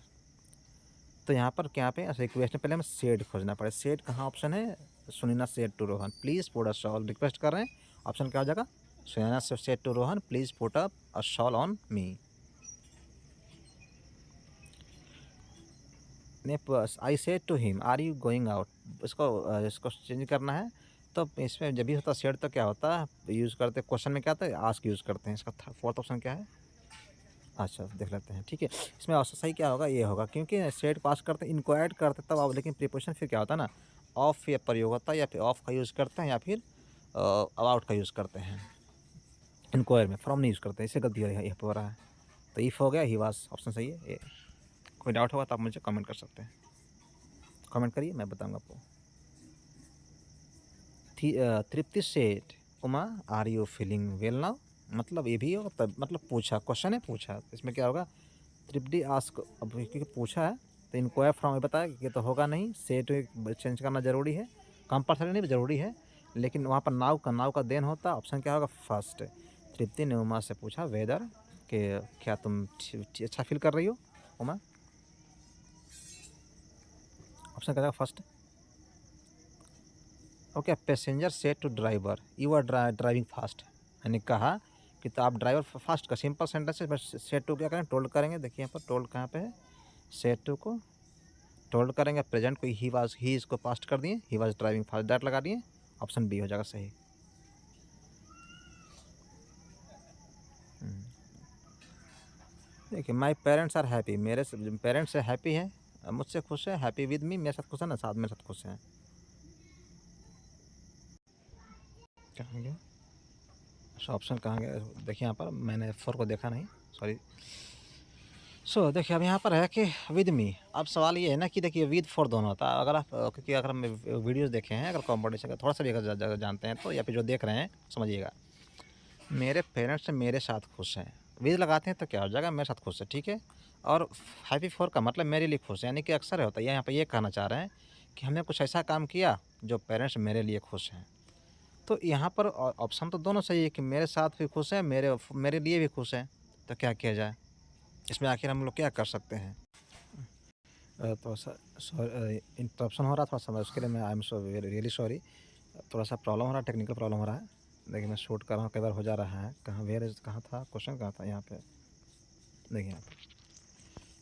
तो यहाँ पर क्या पे रिक्वेस्ट में पहले हमें सेड खोजना पड़े। सेड कहाँ ऑप्शन है, Sunaina said to Rohan please put a shawl, request कर रहे हैं। ऑप्शन क्या हो जाएगा, Sunaina said to Rohan please put up a shawl on me. ने I said to him are you going out, इसको चेंज करना है। तो इसमें जब भी होता सेड तो क्या होता है यूज़ करते, क्वेश्चन में क्या होता है आस्क यूज़ करते हैं। इसका फोर्थ ऑप्शन क्या है, अच्छा देख लेते हैं। ठीक है, इसमें सही क्या होगा, ये होगा क्योंकि सेड पास करते हैं इंक्वायर्ड करते तब आप, लेकिन प्रीपोजिशन फिर क्या होता है ना, ऑफ या प्रयोग होता है, या फिर ऑफ का यूज़ करते हैं या फिर अबाउट का यूज़ करते हैं। इंक्वायर में फ्रॉम नहीं यूज़ करते, इससे गलती हो रहा है। तो इफ़ हो गया, ही वाज ऑप्शन सही है ये। कोई डाउट होगा तो आप मुझे कमेंट कर सकते हैं, कमेंट करिए मैं बताऊँगा आपको। Tripti Seth Uma are you feeling well now, मतलब ये भी होगा तब, मतलब पूछा, क्वेश्चन है पूछा, इसमें क्या होगा तृप्ति आस्क, अब क्योंकि पूछा है तो इनको फ्रॉम ये बताया कि तो होगा नहीं, सेट चेंज करना ज़रूरी है, कंपल्सरी नहीं ज़रूरी है, लेकिन वहाँ पर नाव का देन होता। ऑप्शन क्या होगा फर्स्ट। तृप्ति ने उमा से पूछा वेदर कि क्या तुम अच्छा फील कर रही हो उमा। ऑप्शन क्या होगा first. Okay, passenger said to driver you are driving fast, यानी कहा कि तो आप ड्राइवर फास्ट का सिंपल सेंटेंस है, बस सेट टू क्या करें टोल्ड करेंगे। देखिए यहाँ पर टोल्ड कहाँ पे है, सेट टू को टोल्ड करेंगे, प्रेजेंट को ही इसको पास्ट कर दिए, he was driving fast that लगा दिए। ऑप्शन बी हो जाएगा सही। देखिए माय पेरेंट्स आर हैप्पी, मेरे पेरेंट्स से हैप्पी है, मुझसे खुश है, हैप्पी विद मी, मेरे साथ खुश है ना, साथ मेरे साथ खुश हैं। कहाँ गया ऑप्शन, कहाँ गया, देखिए यहाँ पर मैंने फोर को देखा नहीं, सॉरी। सो देखिए अब यहाँ पर है कि विद मी। अब सवाल ये है ना कि देखिए विद फॉर दोनों होता है। अगर आप क्योंकि अगर हम वीडियोस देखे हैं, अगर कॉम्पिटिशन का थोड़ा सा भी अगर जानते हैं तो, या फिर जो देख रहे हैं समझिएगा, मेरे पेरेंट्स मेरे साथ खुश हैं, विद लगाते हैं तो क्या हो जाएगा मेरे साथ खुश है। ठीक है, और हैप्पी फॉर का मतलब मेरे लिए खुश है, यानी कि अक्सर होता है यहाँ पर ये कहना चाह रहे हैं कि हमने कुछ ऐसा काम किया जो पेरेंट्स मेरे लिए खुश हैं। तो यहाँ पर ऑप्शन तो दोनों सही है कि मेरे साथ भी खुश है, मेरे लिए भी खुश है। तो क्या किया जाए, इसमें आखिर हम लोग क्या कर सकते हैं। तो इंटरप्शन हो रहा था थोड़ा सा, उसके लिए मैं I am so really sorry. थोड़ा सा प्रॉब्लम हो रहा है, टेक्निकल प्रॉब्लम हो रहा है। देखिए मैं शूट कर रहा हूँ, कई बार हो जा रहा है। कहाँ वेयर कहाँ था क्वेश्चन, कहाँ था यहाँ पे, देखिए यहाँ पे।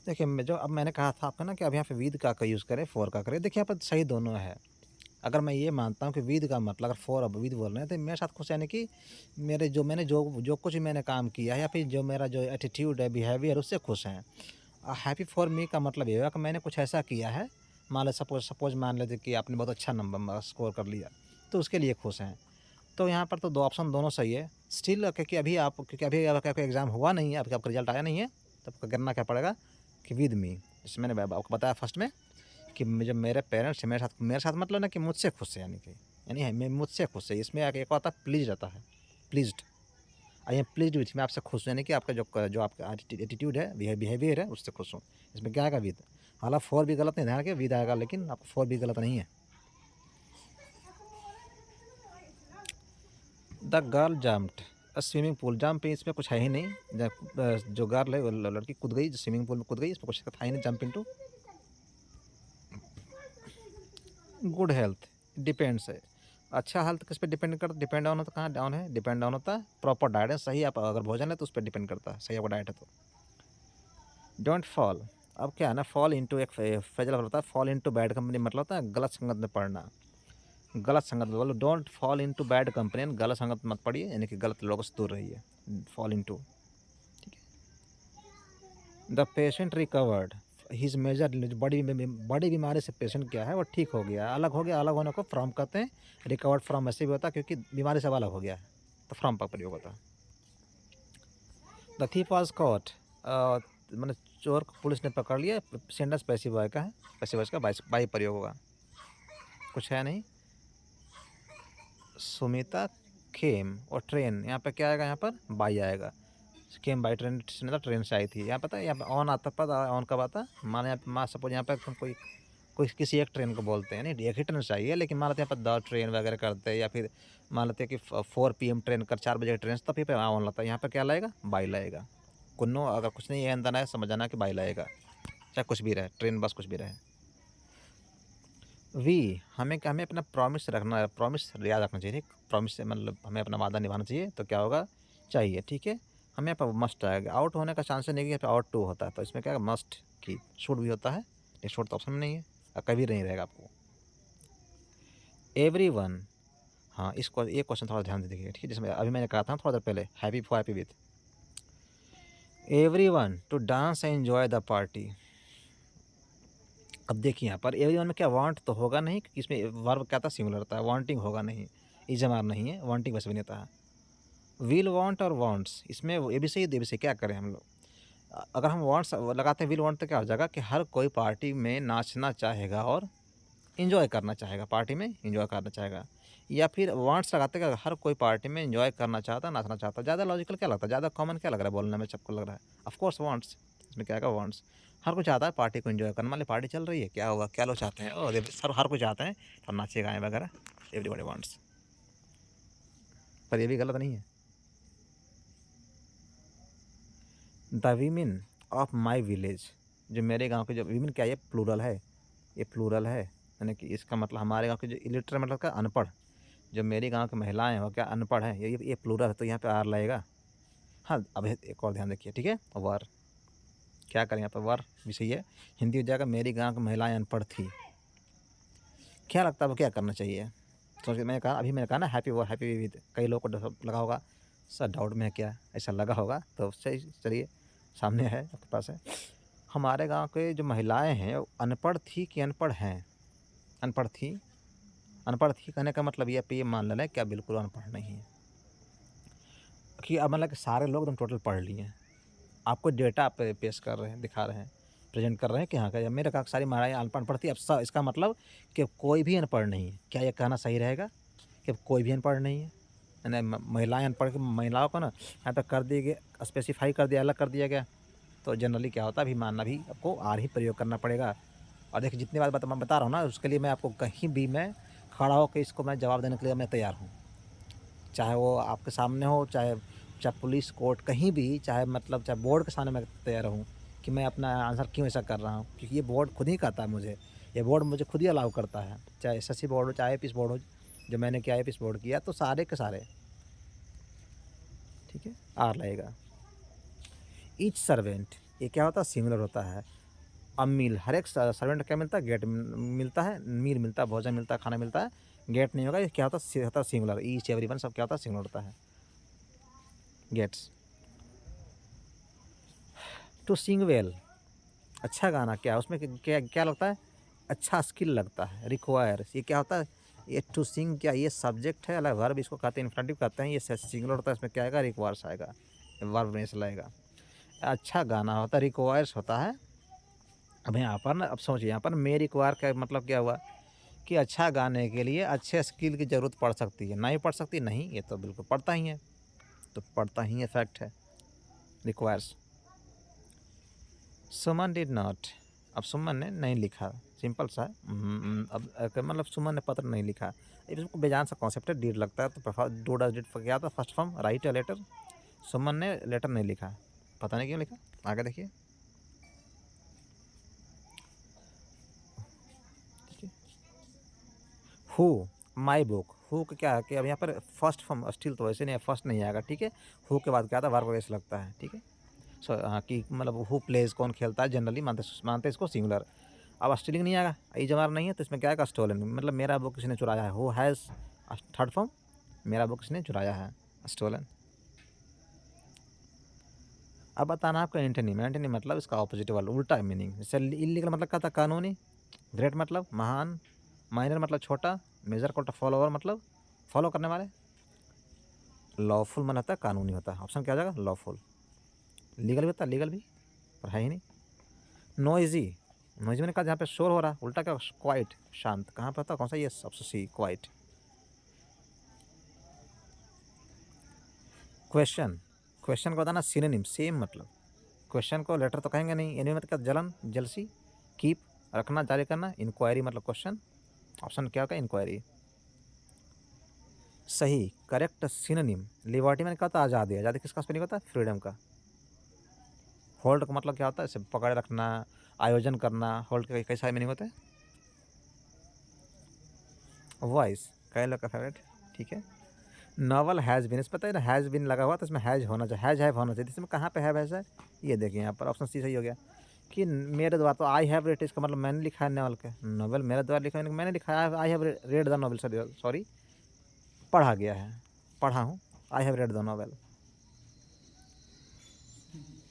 देखिए जो अब मैंने कहा था आपको ना कि अब यहाँ पे विद का यूज़ करें, फॉर का करें। देखिए यहाँ पर सही दोनों है। अगर मैं ये मानता हूँ कि विद का मतलब, अगर फॉर अब विद बोल रहे हैं तो मेरे साथ खुश, यानी कि मैंने जो कुछ मैंने काम किया है या फिर जो मेरा जो एटीट्यूड है, बिहेवियर, उससे खुश हैं। हैप्पी फॉर मी का मतलब ये हुआ कि मैंने कुछ ऐसा किया है, मान लो सपोज मान लेते कि आपने बहुत अच्छा नंबर स्कोर कर लिया, तो उसके लिए खुश हैं। तो यहाँ पर तो दो ऑप्शन दोनों सही है स्टिल, क्योंकि अभी आपका एग्ज़ाम हुआ नहीं है, आपका रिजल्ट आया नहीं है, तो आपको करना क्या पड़ेगा कि विद मी। जैसे मैंने आपको बताया फर्स्ट में कि जब मेरे पेरेंट्स मेरे साथ मतलब ना कि मुझसे खुश है, यानी है मैं मुझसे खुश है। इसमें एक आता है प्लीज रहता है, pleased, I am pleased with, मैं आपसे खुश हूँ, यानी कि आपका जो आपका एटीट्यूड है, बिहेवियर है, उससे खुश हूँ। इसमें क्या आएगा विद, हालांकि फोर भी गलत नहीं, ध्यान रखिए विद आएगा, लेकिन आपको फोर भी गलत नहीं है। The girl jumped swimming pool, jump इसमें कुछ है ही नहीं, जो गर्ल है वो लड़की कूद गई, जो स्विमिंग पूल में कूद गई, इसमें कुछ था ही नहीं। Jump into good health depends है, अच्छा हेल्थ किस पे डिपेंड ऑन होता, कहाँ डाउन है, डिपेंड ऑन होता है प्रॉपर डाइट है, सही आप अगर भोजन है तो उस पर डिपेंड करता है, सही आपका डाइट है तो। डोंट फॉल, अब क्या है ना, फॉल इनटू एक फ्रेजल होता है, फॉल इनटू बैड कंपनी मतलब होता है गलत संगत में पड़ना। गलत संगत बोलो, don't fall into bad company, गलत संगत मत पड़िए, यानी कि गलत लोगों से दूर रहिए, फॉल इनटू। ठीक है। The patient recovered his major, बड़ी बीमारी से पेशेंट क्या है वो ठीक हो गया, अलग हो गया। अलग होने को फ्रॉम कहते हैं, रिकवर्ड फ्रॉम ऐसे भी होता है क्योंकि बीमारी से अलग हो गया है, तो फ्रॉम का प्रयोग होता है। द थीफ वॉज कॉट, मैंने चोर को पुलिस ने पकड़ लिया, सेंटेंस पैसिव वॉइस का है, पैसिव वॉइस का बाई प्रयोग होगा, कुछ है नहीं। सुमिता खेम और ट्रेन, यहाँ पे क्या आएगा, यहाँ पर बाई आएगा। केम बाई ट्रेन, मतलब ट्रेन से आई थी। यहाँ पता है, यहाँ पे ऑन आता, पता ऑन कब आता, माने मान सपोज यहाँ पे तुम कोई किसी एक ट्रेन को बोलते हैं, नहीं एक ही ट्रेन चाहिए, लेकिन मान लेते हैं यहाँ पर द ट्रेन वगैरह करते हैं, या फिर मान लेते हैं कि 4 PM ट्रेन कर 4 बजे की ट्रेन, तब पे ऑन लगता है। यहाँ पर क्या लाएगा, बाई लाएगा। कुन्नो अगर कुछ नहीं है अंदर है, समझ जाना कि बाई लाएगा, चाहे कुछ भी रहे, ट्रेन बस कुछ भी रहे। वी हमें अपना प्रॉमिस रखना है, प्रॉमिस याद रखना चाहिए, प्रॉमिस से मतलब हमें अपना वादा निभाना चाहिए, तो क्या होगा, चाहिए। ठीक है, हमें यहाँ पर मस्ट आएगा, आउट होने का चांस नहीं है, यहाँ पे आउट टू होता है, तो इसमें क्या मस्ट की, शुड भी होता है, ये शुड तो ऑप्शन में नहीं है, कभी नहीं रहेगा आपको। एवरीवन, हाँ इसको ये क्वेश्चन थोड़ा ध्यान से देखिए, ठीक है, जिसमें अभी मैंने कहा था थोड़ा देर पहले, happy for happy with. Everyone to dance and enjoy the party. अब देखिए यहाँ पर एवरीवन में क्या वांट तो होगा नहीं, क्योंकि इसमें वर्ब क्या था, सिंगुलर था, वांटिंग होगा नहीं, इजमार नहीं है, वांटिंग वैसे भी नहीं था। विल वांट और वांट्स, इसमें ये भी सही, ये भी सही, क्या करें हम लोग, अगर हम वांट्स लगाते हैं विल वांट, तो क्या हो जाएगा कि हर कोई पार्टी में नाचना चाहेगा और इन्जॉय करना चाहेगा, पार्टी में इन्जॉय करना चाहेगा। या फिर वांट्स लगाते हैं, हर कोई पार्टी में इन्जॉय करना चाहता, नाचना चाहता। ज़्यादा लॉजिकल क्या लगता है, ज़्यादा कॉमन क्या लग रहा है बोलने में, सबको लग रहा है ऑफकोर्स वांट्स, इसमें क्या आएगा, वांट्स। हर कोई चाहता है पार्टी को इन्जॉय करना, मान ली पार्टी चल रही है, क्या होगा, क्या लोग चाहते हैं, और सर हर कोई चाहते हैं और नाचे गाएँ वगैरह, एवरीबॉडी वांट्स। पर ये भी गलत नहीं है। The women of my village, जो मेरे गांव के, जो वीमेन क्या है, ये प्लूरल है, ये प्लूरल है, यानी कि इसका मतलब हमारे गांव के जो इलिटरेट मतलब का अनपढ़, जो मेरे गांव की महिलाएं हैं वो क्या अनपढ़ हैं, ये प्लूरल है, तो यहाँ पे आर लगेगा। हाँ अब एक और ध्यान रखिए, ठीक है, वर क्या करें, यहाँ पर वर भी सही है, हिंदी हो जाएगा, मेरी गांव की महिलाएं अनपढ़ थी। क्या लगता है वो क्या करना चाहिए, तो मैंने कहा, अभी मैंने कहा ना हैप्पी वर हैप्पी विद, कई लोगों को लगा होगा सर डाउट में है क्या, ऐसा लगा होगा, तो सही, चलिए सामने है आपके पास है। हमारे गांव के जो महिलाएं हैं वो अनपढ़ थी कि अनपढ़ हैं, अनपढ़ थी, अनपढ़ थी कहने का मतलब ये पे ये मान लेना है क्या, बिल्कुल अनपढ़ नहीं है, कि अब मतलब कि सारे लोग एकदम टोटल पढ़ लिए हैं, आपको डेटा पे पेश कर रहे हैं, दिखा रहे हैं, प्रेजेंट कर रहे हैं कि हाँ क्या, मेरे कहा सारी महिलाएं अनपढ़ थी, अब इसका मतलब कि कोई भी अनपढ़ नहीं है, क्या ये कहना सही रहेगा कि कोई भी अनपढ़ नहीं है, यानी महिलाएं अनपढ़, महिलाओं को ना यहाँ पर कर दिए गए, स्पेसिफाई कर दिया, अलग कर दिया गया, तो जनरली क्या होता है, अभी मानना भी आपको आर ही प्रयोग करना पड़ेगा। और देखिए जितनी बार मैं बता रहा हूँ ना, उसके लिए मैं आपको कहीं भी मैं खड़ा होकर इसको मैं जवाब देने के लिए मैं तैयार हूँ, चाहे वो आपके सामने हो, चाहे चाहे पुलिस कोर्ट कहीं भी, चाहे मतलब चाहे बोर्ड के सामने मैं तैयार हूँ कि मैं अपना आंसर क्यों ऐसा कर रहा हूँ, क्योंकि ये बोर्ड खुद ही कहता है मुझे, ये बोर्ड मुझे खुद ही अलाउ करता है, चाहे एसएससी बोर्ड हो, चाहे आईपीएस बोर्ड हो, जो मैंने किया आईपीएस बोर्ड किया, तो सारे के सारे, ठीक है, आर लगेगा। ईच सर्वेंट, ये क्या होता है, सिमिलर होता है। अब मील, हर एक सर्वेंट क्या मिलता है, गेट मिलता है, मील मिलता है, भोजन मिलता है, खाना मिलता है, गेट नहीं होगा, ये क्या होता है सिंगुलर, ईच एवरीवन सब क्या होता है, सिंगुलर होता है, गेट्स। टू सिंग वेल, अच्छा गाना क्या है, उसमें क्या क्या लगता है, अच्छा स्किल लगता है, रिक्वायर, ये क्या होता है, ये टू सिंग क्या, ये सब्जेक्ट है, अलग वर्ब इसको कहते हैं, इन्फिनेटिव कहते हैं, ये सिंगुलर होता है, इसमें क्या आएगा, रिक्वायर्स आएगा, वर्ब नहीं से लगेगा। अच्छा गाना होता है, रिक्वायर्स होता है। अब यहाँ पर ना, अब सोचिए यहाँ पर मे रिक्वायर का मतलब क्या हुआ, कि अच्छा गाने के लिए अच्छे स्किल की ज़रूरत पड़ सकती है, नहीं पड़ सकती, नहीं, ये तो बिल्कुल पड़ता ही है, तो पड़ता ही है, फैक्ट है, रिक्वायर्स। सुमन डिड नॉट, अब सुमन ने नहीं लिखा, सिंपल सा है, अब मतलब सुमन ने पत्र नहीं लिखा, इसको बेजान सा कॉन्सेप्ट है, डिड लगता है, तो डू डज डिड क्या था, फर्स्ट फॉर्म राइट या लेटर, सुमन ने लेटर नहीं लिखा, पता नहीं क्यों लिखा, आगे देखिए, हु, माई बुक, हु का क्या है कि अब यहाँ पर फर्स्ट फॉर्म स्टिल तो वैसे नहीं, फर्स्ट नहीं आएगा, ठीक है, हु के बाद क्या आता है, वर्ब बेस लगता है, ठीक है, सो हाँ कि मतलब हु प्लेज, कौन खेलता है, जनरली मानते इसको सिंगुलर। अब स्टीलिंग नहीं आएगा, ईज हमारा नहीं है, तो इसमें क्या आएगा स्टोलन, मतलब मेरा बुक किसी ने चुराया है। हु हैज़, थर्ड फॉर्म, मेरा बुक किसी ने चुराया है, स्टोलन। अब बताना आपका एंटोनिम। एंटोनिम मतलब इसका ऑपोजिट वाला उल्टा मीनिंग। जैसे इलीगल मतलब क्या था, कानूनी। ग्रेट मतलब महान। माइनर मतलब छोटा। मेजर को फॉलोअर मतलब फॉलो करने वाले। लॉफुल मन होता है कानूनी होता है, ऑप्शन क्या हो जाएगा लॉफुल। लीगल भी होता है, लीगल भी, पर है ही नहीं। नॉइजी, नॉइजी मैंने कहा जहाँ पे शोर हो रहा है, उल्टा क्या क्वाइट, शांत। कहाँ पे होता है, कौन सा, ये option C quite. Question, question को बताना सिनोनिम, सेम मतलब। क्वेश्चन को लेटर तो कहेंगे नहीं। एनी मतलब क्या, जलन, जलसी। कीप, रखना, जारी करना। इंक्वायरी मतलब क्वेश्चन, ऑप्शन क्या होगा इंक्वायरी। सही, करेक्ट सिनोनिम। लिबर्टी मैंने कहा था आज़ादी। आज़ादी किसका स्पेलिंग होता है, फ्रीडम का। होल्ड का मतलब क्या होता है, इसे पकड़े रखना, आयोजन करना। होल्ड के कई सारे मीनिंग होते हैं। वॉइस, कई लोग का फेवरेट, ठीक है। नॉवल हैज़ बीन, इस पता है ना, हैज़ बीन लगा हुआ तो इसमें हैज़ होना चाहिए, हैज़ हैव होना चाहिए। इसमें कहाँ पे हैव है, ये देखिए यहाँ पर ऑप्शन सी सही हो गया कि मेरे द्वारा। तो आई हैव रेड, इसका मतलब मैंने लिखा है नॉवल के, नॉवल मेरे द्वारा लिखा है, मैंने लिखा है। I have read the novel, sorry, पढ़ा गया है, पढ़ा हूँ। I have read the novel.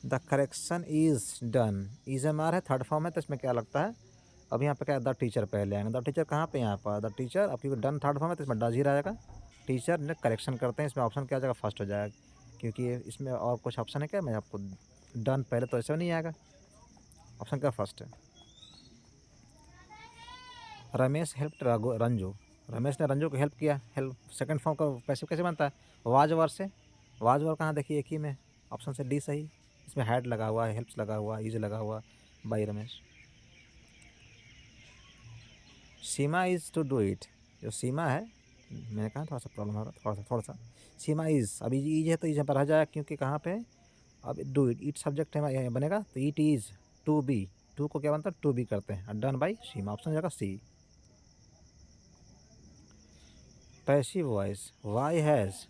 The correction is done, is am are है, थर्ड फॉर्म है, तो इसमें क्या लगता है, अब यहाँ पे क्या है, द टीचर पहले आएंगे। द टीचर कहाँ पे, यहाँ पर द टीचर। अब क्योंकि डन थर्ड फॉर्म है तो इसमें डज ही रहेगा। टीचर ने करेक्शन करते हैं, इसमें ऑप्शन क्या आ जाएगा, फर्स्ट हो जाएगा। क्योंकि इसमें और कुछ ऑप्शन है क्या, मैं आपको, डन पहले तो ऐसे नहीं आएगा, ऑप्शन क्या फर्स्ट है। रमेश हेल्प रंजू, रमेश ने रंजू को हेल्प किया। हेल्प सेकंड फॉर्म का पैसिव कैसे बनता है, वाज वर से। वाज वर कहाँ, देखिए एक ही में, ऑप्शन से डी सही। इसमें हैड लगा हुआ है, हेल्प्स लगा हुआ, इज लगा हुआ, by Ramesh. Seema is to do it, जो सीमा है, मैंने कहा थोड़ा सा प्रॉब्लम हो रहा है, थोड़ा सा। सीमा इज़, अभी ईज है तो ईज यहाँ पर रह जाएगा, क्योंकि कहाँ पे, अब डू इट, इट सब्जेक्ट है यहाँ बनेगा, तो it is to be. To को क्या बनता है, टू बी करते हैं, डन बाई सीमा, ऑप्शन जाएगा C. Passive voice, why has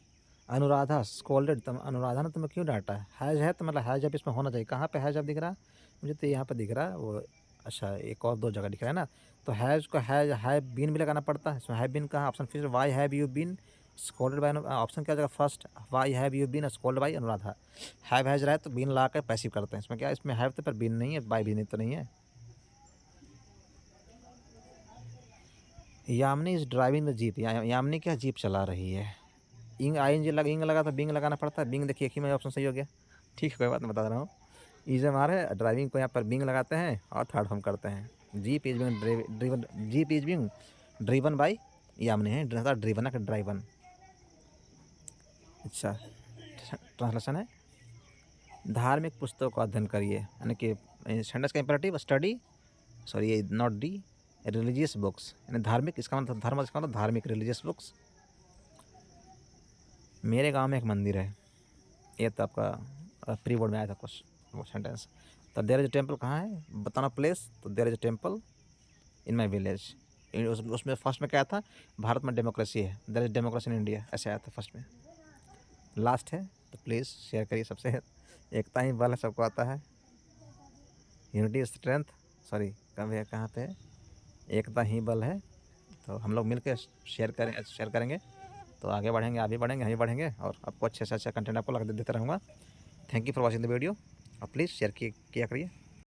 Anuradha scolded, तुम अनुराधा ने तुम्हें क्यों डांटा है। हैज़ है तो मतलब हैज़ अब इसमें होना चाहिए। कहाँ पे हैज़ अब दिख रहा है मुझे, तो यहाँ पे दिख रहा है वो, अच्छा एक और दो जगह दिख रहा है ना। तो हैज़ को हैव बीन भी लगाना पड़ता है, इसमें हैव बीन कहाँ, ऑप्शन फिर why have you been scolded by, option क्या जगह first, why have you been scolded by Anuradha. Have has रहा है तो बीन ला कर पैसिव करते हैं, इसमें क्या, इसमें हैव तो पर बीन नहीं है, बाय भी नहीं तो नहीं है। Yamini is driving the jeep, Yamini क्या जीप चला रही है। इंग आई एन जी इंग लगा तो बिंग लगाना पड़ता है। बिंग देखिए एक ही में ऑप्शन सही हो गया, ठीक है, कोई बात नहीं, बता रहा हूँ। इज हमारे ड्राइविंग को यहाँ पर बिंग लगाते हैं और थर्ड फॉर्म करते हैं। Jeep is being driven, jeep is being driven by Yamini है, ड्रिवन है ड्राइवन। अच्छा, ट्रांसलेशन है, धार्मिक पुस्तकों का अध्ययन करिए, यानी कि सेंटेंस का इंपरेटिव स्टडी, सॉरी ये नॉट डी, रिलीजियस बुक्स, यानी धार्मिक, इसका मतलब धर्म, इसका मतलब धार्मिक, रिलीजियस बुक्स। मेरे गांव में एक मंदिर है, ये तो आपका प्री बोर्ड में आया था कुछ वो सेंटेंस। तो देयर इज अ टेम्पल, कहाँ है बताना प्लेस, तो there is a temple in my village. उसमें फर्स्ट में क्या था, भारत में डेमोक्रेसी है, there is democracy in India, ऐसे आया था फर्स्ट में। लास्ट है तो प्लीज़ शेयर करिए सबसे। एकता ही बल है, सबको आता है। यूनिटी स्ट्रेंथ, सॉरी कब है, कहाँ पे है, एकता ही बल है। तो हम लोग मिलकर शेयर करेंगे तो आगे बढ़ेंगे, आगे बढ़ेंगे, हम ही बढ़ेंगे, और आपको अच्छे से अच्छा कंटेंट आपको लगा देते रहूँगा। Thank you for watching the video, और प्लीज़ शेयर किया करिए।